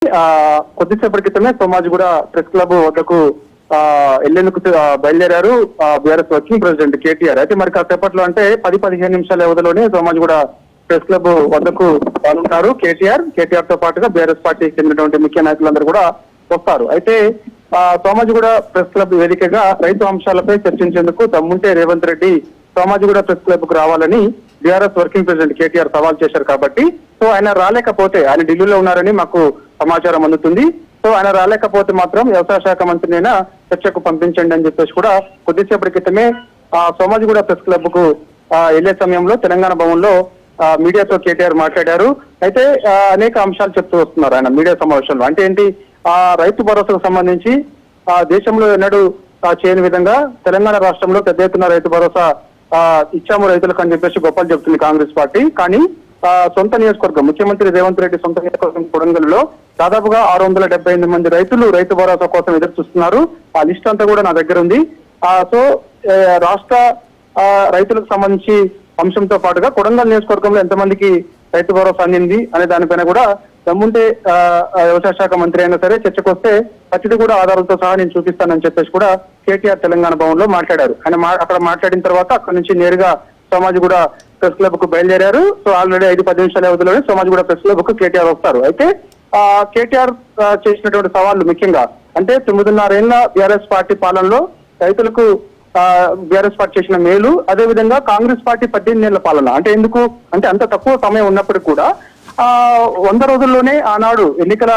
కొద్దిసేపటి క్రితమే Somajiguda press club వద్దకు వెళ్లేందుకు బయలుదేరారు బీఆర్ఎస్ వర్కింగ్ ప్రెసిడెంట్ కేటీఆర్. అయితే మరి కాసేపట్లో అంటే 10-15 నిమిషాల వ్యవధిలోనే సోమాజిగూడ ప్రెస్ క్లబ్ వద్దకు పాల్గొంటారు కేటీఆర్ తో పాటుగా బీఆర్ఎస్ పార్టీకి చెందినటువంటి ముఖ్య నాయకులందరూ కూడా వస్తారు. అయితే సోమాజిగూడ ప్రెస్ క్లబ్ వేదికగా రైతు అంశాలపై చర్చించేందుకు దమ్ముంటే రేవంత్ రెడ్డి సోమాజిగూడ ప్రెస్ క్లబ్ కు రావాలని బీఆర్ఎస్ వర్కింగ్ ప్రెసిడెంట్ కేటీఆర్ సవాల్ చేశారు. కాబట్టి సో ఆయన రాలేకపోతే, ఆయన ఢిల్లీలో ఉన్నారని మాకు సమాచారం అందుతుంది. సో ఆయన రాలేకపోతే మాత్రం వ్యవసాయ శాఖ మంత్రినైనా చర్చకు పంపించండి అని చెప్పేసి కూడా కొద్దిసేపటి క్రితమే సోమాజిగూడ ప్రెస్ క్లబ్ కు వెళ్లే సమయంలో తెలంగాణ భవన్ లో మీడియాతో కేటీఆర్ మాట్లాడారు. అయితే అనేక అంశాలు చెప్తూ వస్తున్నారు ఆయన మీడియా సమావేశంలో. అంటే ఏంటి, రైతు భరోసాకు సంబంధించి దేశంలో ఎన్నడూ చేయని విధంగా తెలంగాణ రాష్ట్రంలో పెద్ద ఎత్తున రైతు భరోసా ఇచ్చాము రైతులకు అని చెప్పేసి గొప్పలు చెప్తుంది కాంగ్రెస్ పార్టీ. కానీ సొంత నియోజకవర్గం, ముఖ్యమంత్రి రేవంత్ రెడ్డి సొంత నియోజకవర్గం కొడంగల్లో దాదాపుగా 678 మంది రైతులు రైతు భరోసా కోసం ఎదురు చూస్తున్నారు. ఆ లిస్ట్ అంతా కూడా నా దగ్గర ఉంది. సో రాష్ట్ర రైతులకు సంబంధించి అంశంతో పాటుగా కొడంగల్ నియోజకవర్గంలో ఎంతమందికి రైతు భరోసా అందింది అనే దానిపైన కూడా దమ్ముంటే వ్యవసాయ శాఖ మంత్రి అయినా సరే చర్చకు వస్తే ప్రతిదీ కూడా ఆధారాలతో సహా నేను చూపిస్తానని చెప్పేసి కూడా కేటీఆర్ తెలంగాణ భవన్ లో మాట్లాడారు. ఆయన అక్కడ మాట్లాడిన తర్వాత అక్కడ నుంచి నేరుగా సోమాజిగూడ ప్రెస్ క్లబ్ కు బయలుదేరారు. సో ఆల్రెడీ 5-10 నిమిషాల వ్యవధిలోనే సోమాజిగూడ ప్రెస్ క్లబ్ కు కేటీఆర్ వస్తారు. అయితే కేటీఆర్ చేసినటువంటి సవాళ్లు ముఖ్యంగా అంటే 9.5 ఏళ్ల బీఆర్ఎస్ పార్టీ పాలనలో రైతులకు బీఆర్ఎస్ పార్టీ చేసిన మేలు, అదే విధంగా కాంగ్రెస్ పార్టీ 18 ఏళ్ల పాలన. అంటే ఎందుకు అంటే అంత తక్కువ సమయం ఉన్నప్పటికీ కూడా 100 రోజుల్లోనే ఆనాడు ఎన్నికల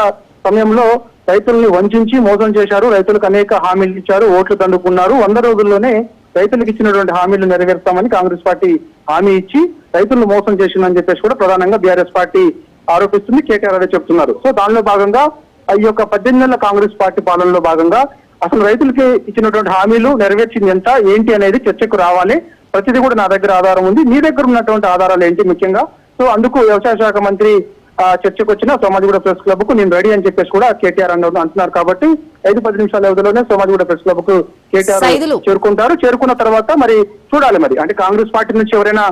సమయంలో రైతుల్ని వంచి మోసం చేశారు. రైతులకు అనేక హామీలు ఇచ్చారు, ఓట్లు దండుకున్నారు. 100 రోజుల్లోనే రైతులకు ఇచ్చినటువంటి హామీలు నెరవేరుస్తామని కాంగ్రెస్ పార్టీ హామీ ఇచ్చి రైతులను మోసం చేసిందని చెప్పేసి కూడా ప్రధానంగా బీఆర్ఎస్ పార్టీ ఆరోపిస్తుంది. కేటీఆర్ అదే చెప్తున్నారు. సో దానిలో భాగంగా ఈ యొక్క 18 ఏళ్ల కాంగ్రెస్ పార్టీ పాలనలో భాగంగా అసలు రైతులకి ఇచ్చినటువంటి హామీలు నెరవేర్చింది ఎంత ఏంటి అనేది చర్చకు రావాలి. ప్రతిదీ కూడా నా దగ్గర ఆధారం ఉంది, మీ దగ్గర ఉన్నటువంటి ఆధారాలు ఏంటి ముఖ్యంగా. సో అందుకు వ్యవసాయ శాఖ మంత్రి చర్చకు వచ్చిన సోమాజిగూడ ప్రెస్ క్లబ్ కు నేను రెడీ అని చెప్పేసి కూడా కేటీఆర్ అంటున్నారు. కాబట్టి 5-10 నిమిషాల వ్యవధిలోనే సోమాజిగూడ ప్రెస్ క్లబ్ కు కేటీఆర్ చేరుకుంటారు. చేరుకున్న తర్వాత మరి చూడాలి, మరి అంటే కాంగ్రెస్ పార్టీ నుంచి ఎవరైనా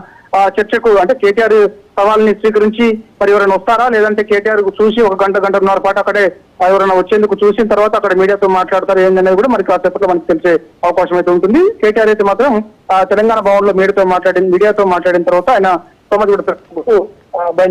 చర్చకు అంటే కేటీఆర్ సవాల్ని స్వీకరించి మరి ఎవరైనా వస్తారా, లేదంటే కేటీఆర్ చూసి 1 గంటన్నర పాటు అక్కడే ఎవరైనా వచ్చేందుకు చూసిన తర్వాత అక్కడ మీడియాతో మాట్లాడతారు ఏందనేది కూడా మరి కాసేపట్లో మనకు తెలిసే అవకాశం అయితే ఉంటుంది. కేటీఆర్ అయితే మాత్రం తెలంగాణ భవన్ లో మీడియాతో మాట్లాడిన తర్వాత ఆయన సోమాజిగూడ ప్రెస్ క్లబ్ కు బయలుదేరారు.